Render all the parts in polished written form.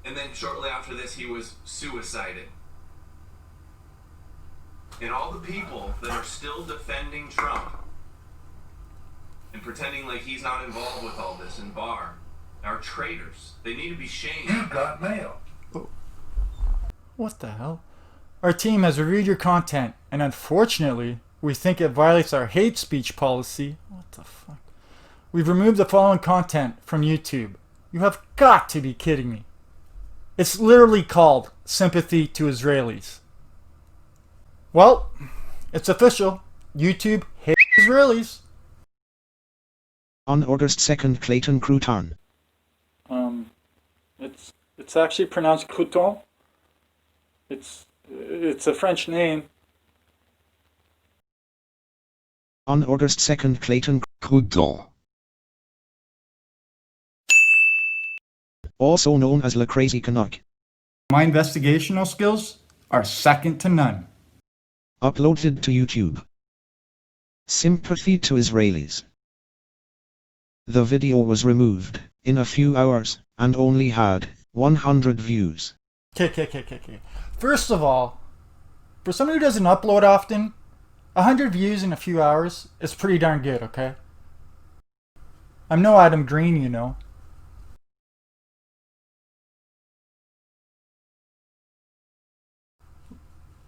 And then shortly after this, he was suicided. And all the people that are still defending Trump and pretending like he's not involved with all this in Barr are traitors. They need to be shamed. You got mail. What the hell? Our team has reviewed your content, and unfortunately, we think it violates our hate speech policy. What the fuck? We've removed the following content from YouTube. You have got to be kidding me. It's literally called Sympathy to Israelis. Well, it's official. YouTube hates Israelis. On August 2nd, Clayton Crouton. It's actually pronounced Crouton. It's a French name. On August 2nd, Clayton Crouton, also known as Le Crazy Canuck. My investigational skills are second to none. Uploaded to YouTube. Sympathy to Israelis. The video was removed in a few hours and only had 100 views. Okay. First of all, for someone who doesn't upload often, 100 views in a few hours is pretty darn good, okay? I'm no Adam Green, you know.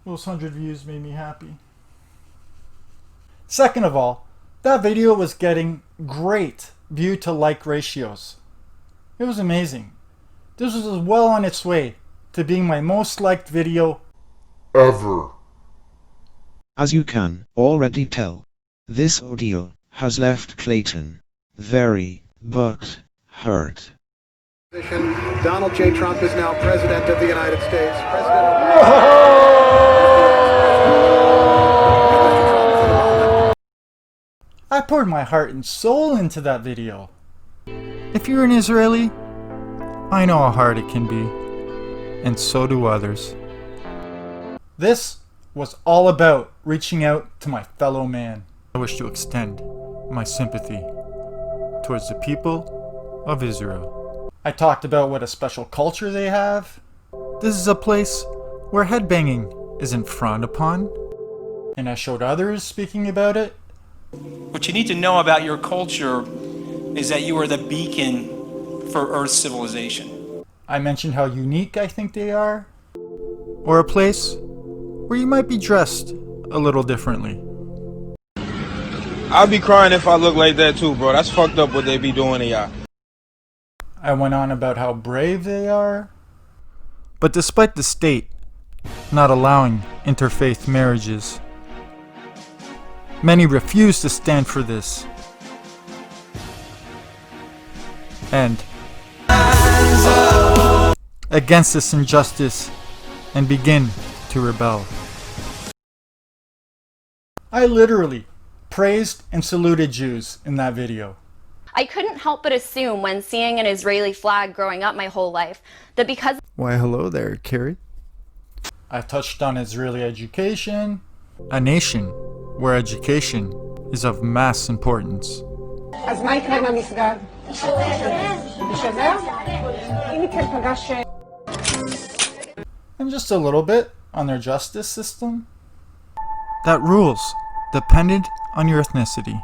Those 100 views made me happy. Second of all, that video was getting great view to like ratios. It was amazing. This was well on its way to being my most liked video Ever. As you can already tell, this audio has left Clayton very but hurt. Donald J. Trump is now President of the United States. I poured my heart and soul into that video. If you're an Israeli, I know how hard it can be, and so do others. This was all about reaching out to my fellow man. I wish to extend my sympathy towards the people of Israel. I talked about what a special culture they have. This is a place where headbanging isn't frowned upon, and I showed others speaking about it. What you need to know about your culture is that you are the beacon for Earth's civilization. I mentioned how unique I think they are, or a place where you might be dressed a little differently. I'd be crying if I look like that too, bro. That's fucked up what they be doing to y'all. I went on about how brave they are. But despite the state not allowing interfaith marriages, many refuse to stand for this. And against this injustice and begin to rebel. I literally praised and saluted Jews in that video. I couldn't help but assume when seeing an Israeli flag growing up my whole life that because... Why hello there, Carrie. I touched on Israeli education, a nation where education is of mass importance. אז מה יקרה עם המסגד? יישבר? אם כן פגש... And just a little bit on their justice system that rules depended on your ethnicity.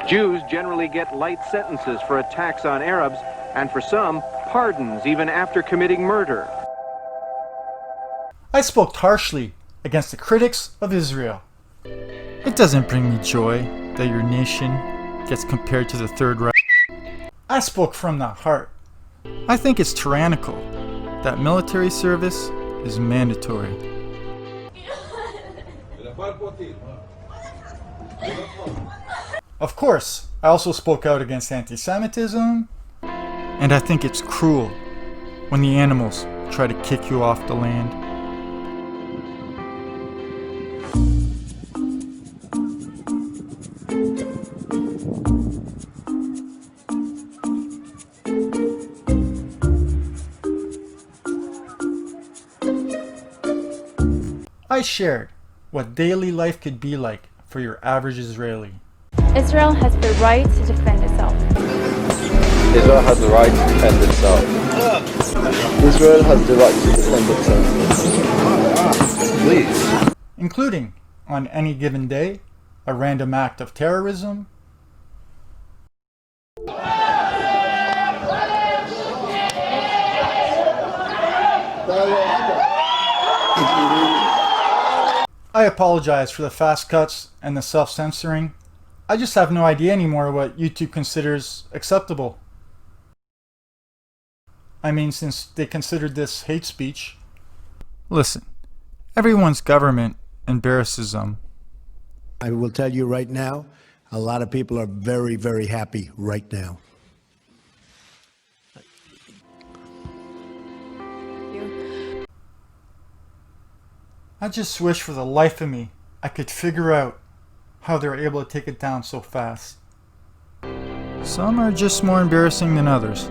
Jews generally get light sentences for attacks on Arabs, and for some, pardons even after committing murder. I spoke harshly against the critics of Israel. It doesn't bring me joy that your nation gets compared to the Third Reich. I spoke from the heart. I think it's tyrannical that military service is mandatory. Of course, I also spoke out against anti-Semitism, and I think it's cruel when the animals try to kick you off the land. I shared what daily life could be like for your average Israeli. Israel has the right to defend itself. Israel has the right to defend itself. Israel has the right to defend itself. Please. including, on any given day, a random act of terrorism, I apologize for the fast cuts and the self-censoring. I just have no idea anymore what YouTube considers acceptable. I mean, since they considered this hate speech. Listen, everyone's government embarrasses them. I will tell you right now, a lot of people are very, very happy right now. I just wish for the life of me I could figure out how they're able to take it down so fast. Some are just more embarrassing than others.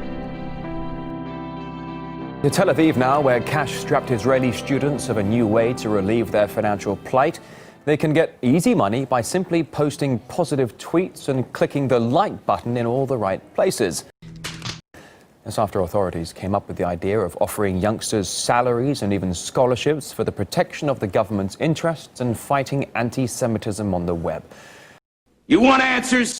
To Tel Aviv now, where cash-strapped Israeli students have a new way to relieve their financial plight. They can get easy money by simply posting positive tweets and clicking the like button in all the right places. That's after authorities came up with the idea of offering youngsters salaries and even scholarships for the protection of the government's interests and fighting anti-Semitism on the web. You want answers?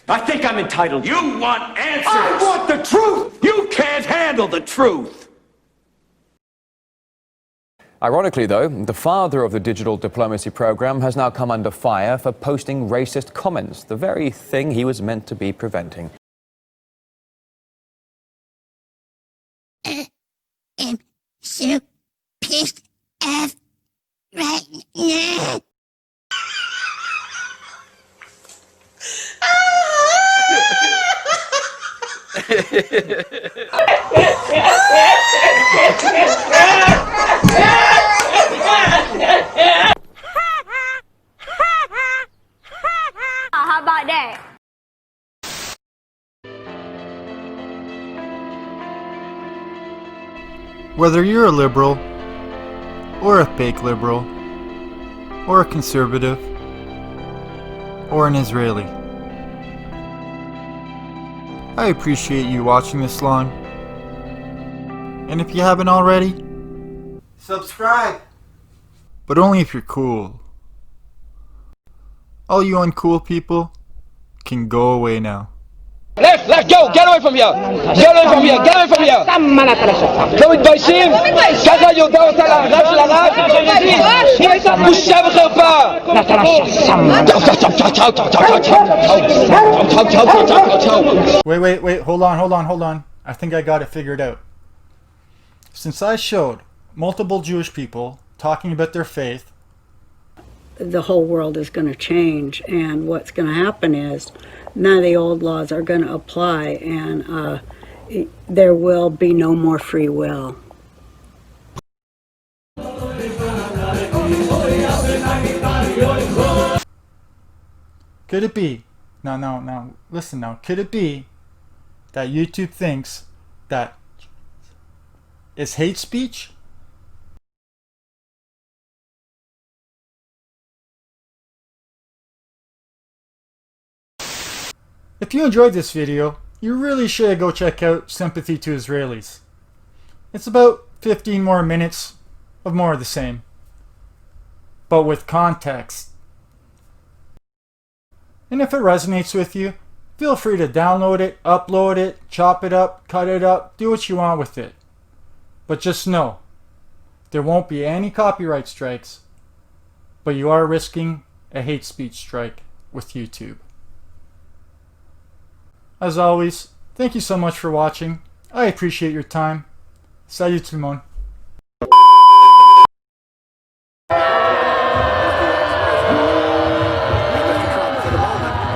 I think I'm entitled. You want answers? I want the truth! You can't handle the truth! Ironically, though, the father of the digital diplomacy program has now come under fire for posting racist comments, the very thing he was meant to be preventing. I'm so pissed off right now. How about that? Whether you're a liberal, or a fake liberal, or a conservative, or an Israeli, I appreciate you watching this long. And if you haven't already, subscribe! But only if you're cool. All you uncool people can go away now. Left, go, get away from here! Get away from here, get away from here! לא מתביישים? ככה יהודה אותה לרב של הרב? בושה וחרפה! Wait, hold on. I think I got it figured out. Since I showed multiple Jewish people talking about their faith, the whole world is going to change, and what's going to happen is none of the old laws are going to apply, and there will be no more free will. Could it be, now, listen now, could it be that YouTube thinks that is hate speech? If you enjoyed this video, you really should go check out Sympathy to Israelis. It's about 15 more minutes of more of the same, but with context. And if it resonates with you, feel free to download it, upload it, chop it up, cut it up, do what you want with it. But just know, there won't be any copyright strikes, but you are risking a hate speech strike with YouTube. As always, thank you so much for watching. I appreciate your time. Salut tout le monde.